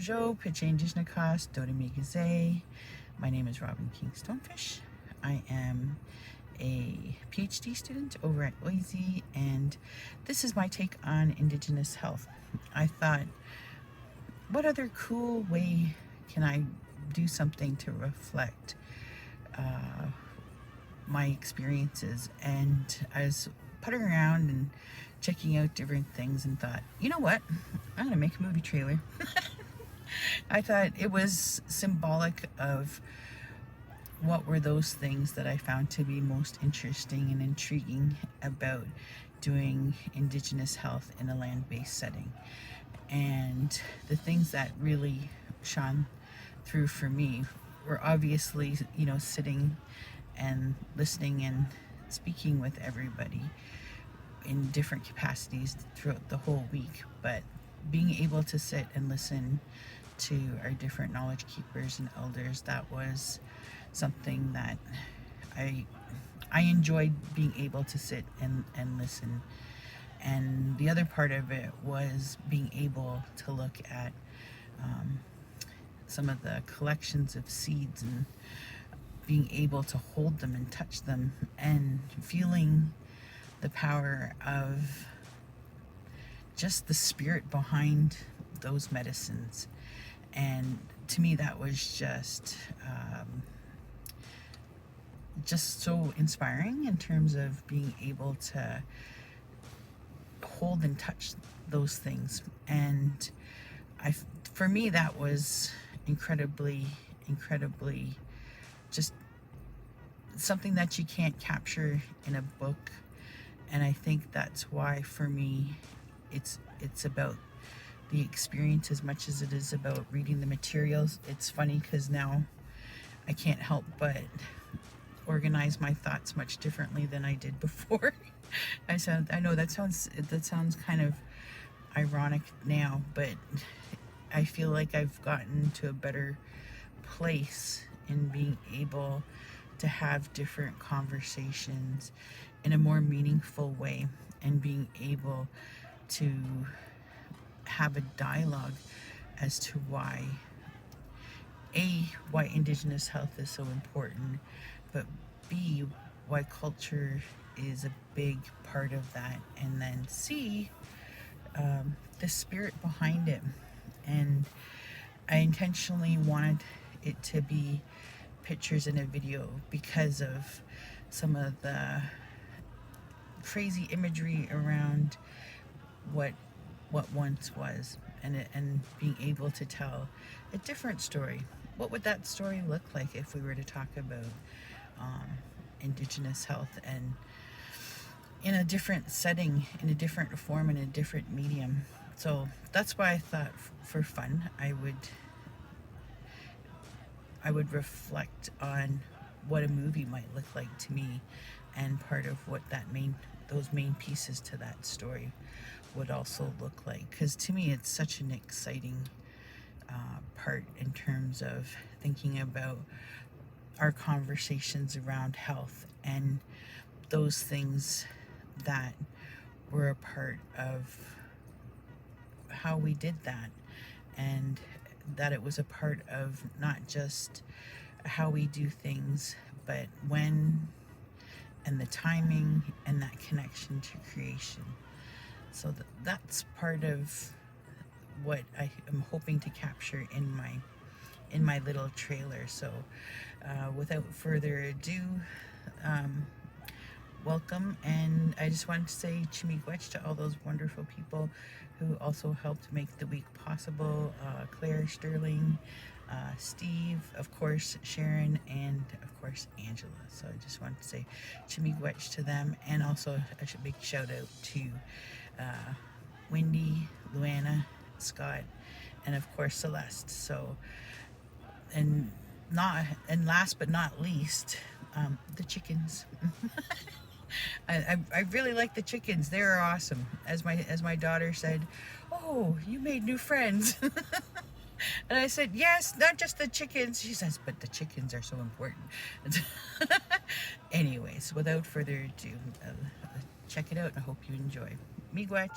Bonjour, Pitch Indigenous Health, Dodi Miigwech. My name is Robin King Stonefish. I am a PhD student over at OISE, and this is my take on Indigenous health. I thought, what other cool way can I do something to reflect my experiences? And I was putting around and checking out different things and thought, you know what, I'm gonna make a movie trailer. I thought it was symbolic of what were those things that I found to be most interesting and intriguing about doing Indigenous health in a land-based setting. And the things that really shone through for me were obviously, sitting and listening and speaking with everybody in different capacities throughout the whole week, but being able to sit and listen to our different knowledge keepers and elders, that was something that I enjoyed being able to sit and listen. And the other part of it was being able to look at some of the collections of seeds and being able to hold them and touch them and feeling the power of just the spirit behind those medicines. And to me, that was just so inspiring in terms of being able to hold and touch those things. And for me, that was incredibly just something that you can't capture in a book. And I think that's why, for me, it's about the experience as much as it is about reading the materials. It's funny because now I can't help but organize my thoughts much differently than I did before. I know that sounds kind of ironic now, but I feel like I've gotten to a better place in being able to have different conversations in a more meaningful way, and being able to have a dialogue as to why Indigenous health is so important, but B, why culture is a big part of that, and then C, the spirit behind it. And I intentionally wanted it to be pictures in a video because of some of the crazy imagery around what once was, and being able to tell a different story. What would that story look like if we were to talk about Indigenous health, and in a different setting, in a different form, in a different medium? So that's why I thought, for fun, I would reflect on what a movie might look like to me, and part of what those main pieces to that story would also look like. Because to me, it's such an exciting part in terms of thinking about our conversations around health and those things that were a part of how we did that, and that it was a part of not just how we do things, but when, and the timing, and that connection to creation. So that's part of what I am hoping to capture in my little trailer. So without further ado, welcome. And I just wanted to say Miigwech to all those wonderful people who also helped make the week possible. Claire, Sterling, Steve, of course, Sharon, and of course Angela. So I just wanted to say Miigwech to them, and also a big shout out to Wendy, Luana, Scott, and of course Celeste. So and last but not least, the chickens. I really like the chickens. They're awesome. As my daughter said, "Oh, you made new friends." And I said, "Yes, not just the chickens." She says, "But the chickens are so important." Anyways, without further ado, check it out, and I hope you enjoy. Miigwech.